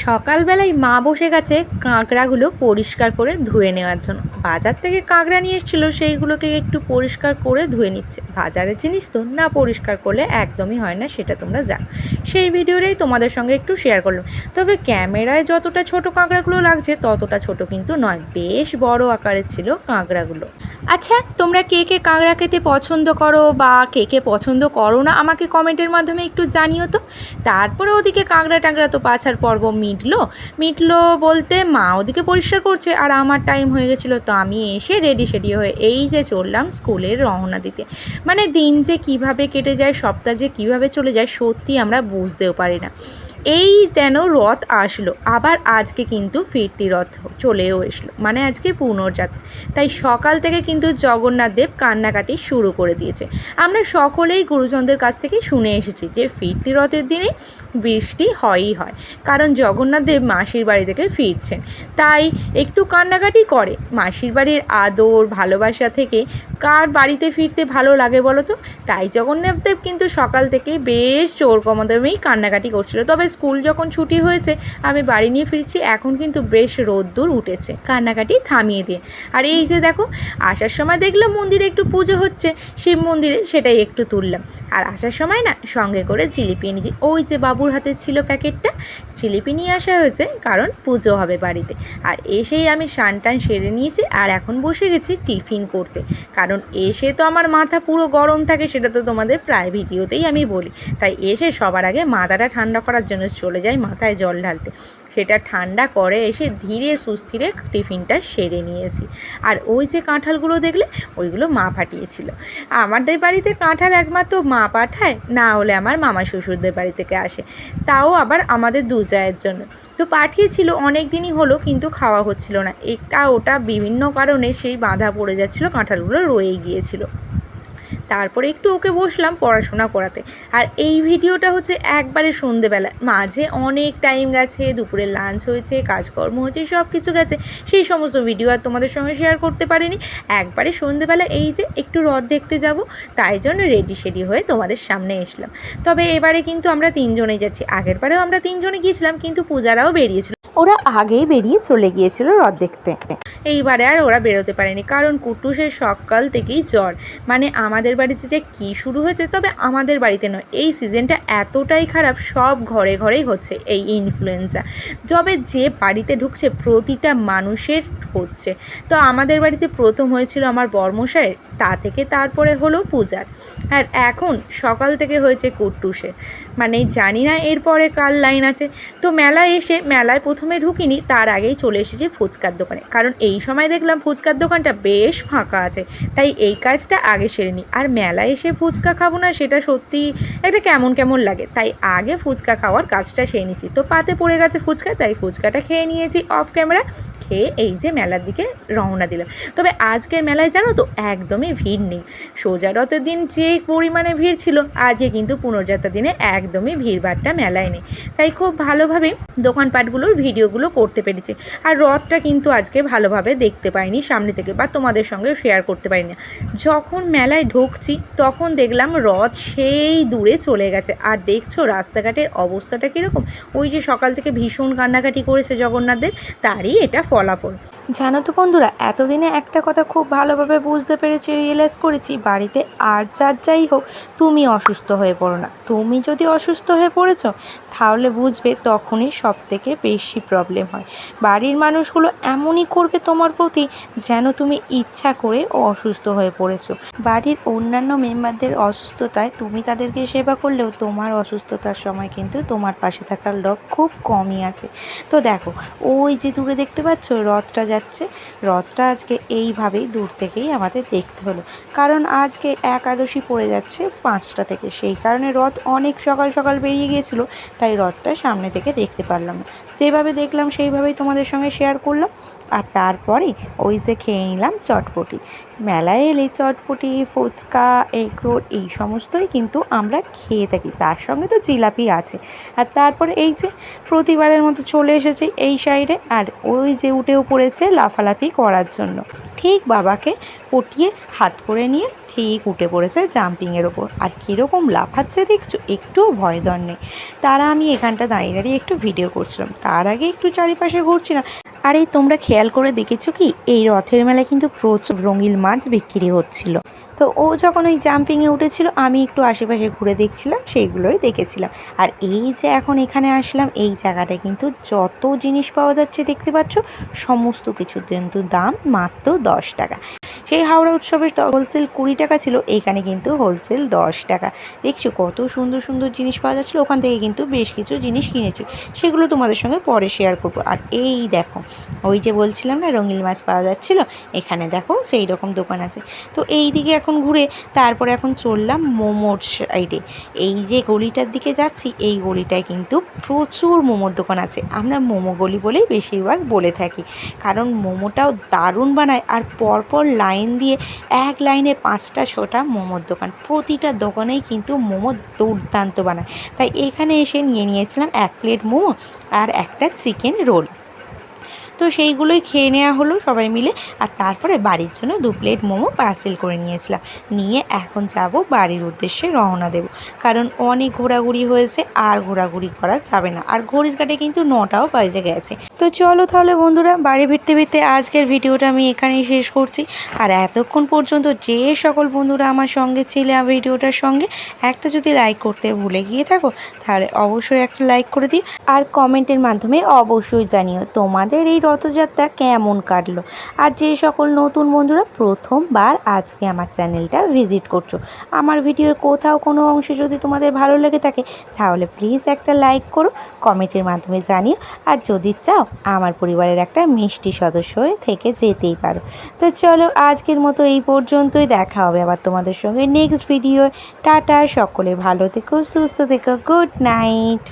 সকালবেলায় মা বসে গেছে কাঁকড়াগুলো পরিষ্কার করে ধুয়ে নেওয়ার জন্য। বাজার থেকে কাঁকড়া নিয়ে এসেছিল, সেইগুলোকে একটু পরিষ্কার করে ধুয়ে নিচ্ছে। বাজারের জিনিস তো না পরিষ্কার করলে একদমই হয় না, সেটা তোমরা জানো। সেই ভিডিওটাই তোমাদের সঙ্গে একটু শেয়ার করলাম। তবে ক্যামেরায় যতটা ছোট কাঁকড়াগুলো লাগছে ততটা ছোট কিন্তু নয়, বেশ বড় আকারের ছিল কাঁকড়াগুলো। আচ্ছা, তোমরা কে কে কাঁকড়া খেতে পছন্দ করো বা কে কে পছন্দ করো না আমাকে কমেন্টের মাধ্যমে একটু জানিও তো। তারপরে ওদিকে কাঁকড়া টাঁকড়া তো বাছার পর্ব মিটলো বলতে মা ওদিকে পরিষ্কার করছে, আর আমার টাইম হয়ে গেছিলো। তো আমি এসে রেডি হয়ে এই যে চললাম স্কুলের রওনা দিতে। মানে দিন যে কিভাবে কেটে যায়, সপ্তাহ যে কিভাবে চলে যায়, সত্যি আমরা বুঝতেও পারি না। এই যেন রথ আসলো, আবার আজকে কিন্তু ফিরতি রথ চলেও এসলো, মানে আজকে পুনর্যাত্রা। তাই সকাল থেকে কিন্তু জগন্নাথ দেব কান্নাকাটি শুরু করে দিয়েছে। আমরা সকলেই গুরুজনদের কাছ থেকে শুনে এসেছি যে ফিরতি রথের দিনে বৃষ্টি হয়ই হয়, কারণ জগন্নাথ দেব মাসির বাড়ি থেকে ফিরছেন। তাই একটু কান্নাকাটি করে। মাসির বাড়ির আদর ভালোবাসা থেকে কার বাড়িতে ফিরতে ভালো লাগে বলো তো? তাই জগন্নাথ দেব কিন্তু সকাল থেকে বেশ জোর কমাদামেই কান্নাকাটি করছিল। তবে স্কুল যখন ছুটি হয়েছে, আমি বাড়ি নিয়ে ফিরছি, এখন কিন্তু বেশ রোদ্দুর উঠেছে, কান্নাকাটি থামিয়ে দিয়ে। আর এই যে দেখো, আসার সময় দেখলাম মন্দিরে একটু পুজো হচ্ছে, শিব মন্দিরে, সেটাই একটু তুললাম। আর আসার সময় না সঙ্গে করে জিলিপি এনেছি। ওই যে বাবুর হাতে ছিল প্যাকেটটা, জিলিপি নিয়ে আসা হয়েছে, কারণ পুজো হবে বাড়িতে। আর এসেই আমি স্নান টান সেরে নিয়েছি, আর এখন বসে গেছি টিফিন করতে। কারণ এসে তো আমার মাথা পুরো গরম থাকে, সেটা তো তোমাদের প্রায় ভিডিওতেই আমি বলি। তাই এসে সবার আগে মাথাটা ঠান্ডা করার জন্য চলে যাই মাথায় জল ঢালতে। সেটা ঠান্ডা করে এসে ধীরে সুস্থিরে টিফিনটা সেরে নিয়েছি। আর ওই যে কাঁঠালগুলো দেখলে, ওইগুলো মা পাঠিয়েছিল। আমাদের বাড়িতে কাঁঠাল একমাত্র মা পাঠায়, না হলে আমার মামা শ্বশুরদের বাড়ি থেকে আসে, তাও আবার আমাদের দু জায়ের জন্য। তো পাঠিয়েছিল, অনেক দিনই হলো, কিন্তু খাওয়া হচ্ছিল না। এটা ওটা বিভিন্ন কারণে সেই বাঁধা পড়ে যাচ্ছিলো, কাঁঠালগুলো রয়েই গিয়েছিল। তারপরে একটু ওকে বসলাম পড়াশোনা করাতে। আর এই ভিডিওটা হচ্ছে একবারে সন্ধেবেলা, মাঝে অনেক টাইম গেছে, দুপুরে লাঞ্চ হয়েছে, কাজকর্ম হয়েছে, সব কিছু গেছে, সেই সমস্ত ভিডিও আর তোমাদের সঙ্গে শেয়ার করতে পারিনি। একবারে সন্ধেবেলা এই যে একটু রথ দেখতে যাব, তাই জন্য রেডি হয়ে তোমাদের সামনে এসলাম। তবে এবারে কিন্তু আমরা তিনজনেই যাচ্ছি। আগের বারেও আমরা তিনজনে গিয়েছিলাম, কিন্তু পূজারাও বেরিয়েছিল, ওরা আগেই বেরিয়ে চলে গিয়েছিল রথ দেখতে। এইবারে আর ওরা বেরোতে পারেনি, কারণ কুট্টুসের সকাল থেকেই জ্বর। মানে আমাদের বাড়িতে যে কী শুরু হয়েছে, তবে আমাদের বাড়িতে নয়, এই সিজনটা এতটাই খারাপ, সব ঘরেই হচ্ছে এই ইনফ্লুয়েঞ্জা। তবে যে বাড়িতে ঢুকছে প্রতিটা মানুষের হচ্ছে। তো আমাদের বাড়িতে প্রথম হয়েছিল আমার বর্মশাইয়ের, তা থেকে তারপরে হলো পূজার, আর এখন সকাল থেকে হয়েছে কুট্টুসের। মানে জানি না এরপরে কার লাইন আছে। তো মেলায় এসে, মেলায় প্রথমে ঢুকিনি, তার আগেই চলে এসেছি ফুচকার দোকানে, কারণ এই সময় দেখলাম ফুচকার দোকানটা বেশ ফাঁকা আছে, তাই এই কাজটা আগে সেরে নিই। আর মেলায় এসে ফুচকা খাবো না, সেটা সত্যি একটা কেমন লাগে, তাই আগে ফুচকা খাওয়ার কাজটা সেরে নিচ্ছি। তো পাতে পড়ে গেছে ফুচকা, তাই ফুচকাটা খেয়ে নিয়েছি অফ ক্যামেরা। খেয়ে এই যে মেলার দিকে রওনা দিলাম। তবে আজকের মেলায় জানো তো একদমই ভিড় নেই। সোজা রথের দিন যে পরিমাণে ভিড় ছিল, আজকে কিন্তু পুনর্যাত্রার দিনে একদমই ভিড়ভাড়টা মেলায় নেই। তাই খুব ভালোভাবে দোকানপাটগুলোর ভিডিওগুলো করতে পেরেছি। আর রথটা কিন্তু আজকে ভালোভাবে দেখতে পাইনি সামনে থেকে, বা তোমাদের সঙ্গে শেয়ার করতে পারিনি। যখন মেলায় ঢুকছি তখন দেখলাম রথ সেই দূরে চলে গেছে। আর দেখছো রাস্তাঘাটের অবস্থাটা কীরকম। ওই যে সকাল থেকে ভীষণ কান্নাকাটি করেছে জগন্নাথ দেব, তারই এটা ফলাফল। জানো তো বন্ধুরা, এতদিনে একটা কথা খুব ভালোভাবে বুঝতে পেরেছি, রিয়েলাইজ করেছি, বাড়িতে আর যাই হোক, তুমি অসুস্থ হয়ে পড়ো না। তুমি যদি অসুস্থ হয়ে পড়েছো, তাহলে বুঝবে তখনই সব থেকে বেশি প্রবলেম হয়। বাড়ির মানুষগুলো এমনই করবে তোমার প্রতি, যেন তুমি ইচ্ছা করে অসুস্থ হয়ে পড়েছো। বাড়ির অন্যান্য মেম্বারদের অসুস্থতায় তুমি তাদেরকে সেবা করলেও তোমার অসুস্থতার সময় কিন্তু তোমার পাশে থাকার লোক খুব কমই আছে। তো দেখো, ওই যে দূরে দেখতে পাচ্ছ রথটা যাচ্ছে, রথটা আজকে এইভাবেই দূর থেকেই আমাদের দেখতে হলো, কারণ আজকে একাদশী পড়ে যাচ্ছে 5টা থেকে, সেই কারণে রথ অনেক সকাল বেরিয়ে গিয়েছিল, তাই রথটা সামনে থেকে দেখতে পারলাম না। যেভাবে দেখলাম সেইভাবেই তোমাদের সঙ্গে শেয়ার করলাম। আর তারপরে ওই যে খেয়ে নিলাম চটপটি। মেলায় এলে চটপটি, ফুচকা, এগরোল এই সমস্তই কিন্তু আমরা খেয়ে থাকি, তার সঙ্গে তো জিলাপি আছে। আর তারপরে এই যে প্রতিবারের মতো চলে এসেছে এই সাইডে, আর ওই যে উঠেও পড়েছে লাফালাফি করার জন্য। ঠিক বাবাকে পটিয়ে হাত করে নিয়ে ঠিক উঠে পড়েছে জাম্পিংয়ের ওপর, আর কীরকম লাফাচ্ছে দেখছো, একটুও ভয় ডর নেই। তারা আমি এখানটা দাঁড়িয়ে দাঁড়িয়ে একটু ভিডিও করছিলাম, তার আগে একটু চারিপাশে ঘুরছিলাম। আর এই তোমরা খেয়াল করে দেখেছো কি, এই রথের মেলায় কিন্তু প্রচুর রঙিন মাছ বিক্রি হচ্ছিল। তো ও যখন ওই জাম্পিংয়ে উঠেছিল, আমি একটু আশেপাশে ঘুরে দেখছিলাম, সেইগুলোই দেখেছিলাম। আর এই যে এখন এখানে আসলাম, এই জায়গাটায় কিন্তু যত জিনিস পাওয়া যাচ্ছে দেখতে পাচ্ছ, সমস্ত কিছুর কিন্তু দাম মাত্র 10 টাকা। সেই হাওড়া উৎসবের হোলসেল 20 টাকা ছিল, এখানে কিন্তু হোলসেল 10 টাকা। দেখছো কত সুন্দর সুন্দর জিনিস পাওয়া যাচ্ছিলো। ওখান থেকে কিন্তু বেশ কিছু জিনিস কিনেছি, সেগুলো তোমাদের সঙ্গে পরে শেয়ার করবো। আর এই দেখো, ওই যে বলছিলাম না রঙিন মাছ পাওয়া যাচ্ছিলো, এখানে দেখো সেই রকম দোকান আছে। তো এই দিকে এখন ঘুরে তারপরে এখন চললাম মোমোর সাইডে। এই যে গলিটার দিকে যাচ্ছি, এই গলিটায় কিন্তু প্রচুর মোমোর দোকান আছে। আমরা মোমো গলি বলেই বেশিরভাগ বলে থাকি, কারণ মোমোটাও দারুণ বানায়। আর পরপর লাইন দিয়ে এক লাইনে 5টা 6টা মোমোর দোকান, প্রতিটা দোকানেই কিন্তু মোমো দুর্দান্ত বানায়। তাই এখানে এসে নিয়েছিলাম 1 প্লেট মোমো আর একটা চিকেন রোল। তো সেইগুলোই খেয়ে নেওয়া হলো সবাই মিলে। আর তারপরে বাড়ির জন্য 2 প্লেট মোমো পার্সেল করে নিয়েছিলাম, নিয়ে এখন যাব বাড়ির উদ্দেশ্যে রওনা দেব। কারণ অনেক ঘোরাঘুরি হয়েছে, আর ঘোরাঘুরি করা যাবে না। আর ঘড়ির কাঁটে কিন্তু 9টাও বাজে গেছে। তো চলো তাহলে বন্ধুরা, বাড়ি ফিরতে ফিরতে আজকের ভিডিওটা আমি এখানেই শেষ করছি। আর এতক্ষণ পর্যন্ত যে সকল বন্ধুরা আমার সঙ্গে ছিলে ভিডিওটার সঙ্গে, একটা যদি লাইক করতে ভুলে গিয়ে থাকো, তাহলে অবশ্যই একটা লাইক করে দিও। আর কমেন্টের মাধ্যমে অবশ্যই জানিও তোমাদের এই রথযাত্রা কেমন কাটলো। আর যে সকল নতুন বন্ধুরা প্রথমবার আজকে আমার চ্যানেলটা ভিজিট করছো, আমার ভিডিওর কোথাও কোনো অংশে যদি তোমাদের ভালো লেগে থাকে, তাহলে প্লিজ একটা লাইক করো, কমেন্টের মাধ্যমে জানিও। আর যদি চাও আমার পরিবারের একটা মিষ্টি সদস্য হয়ে থেকে যেতেই পারো। তো চলো আজকের মতো এই পর্যন্তই, দেখা হবে আবার তোমাদের সঙ্গে নেক্সট ভিডিও। টাটা, সকলে ভালো থেকো, সুস্থ থেকো, গুড নাইট।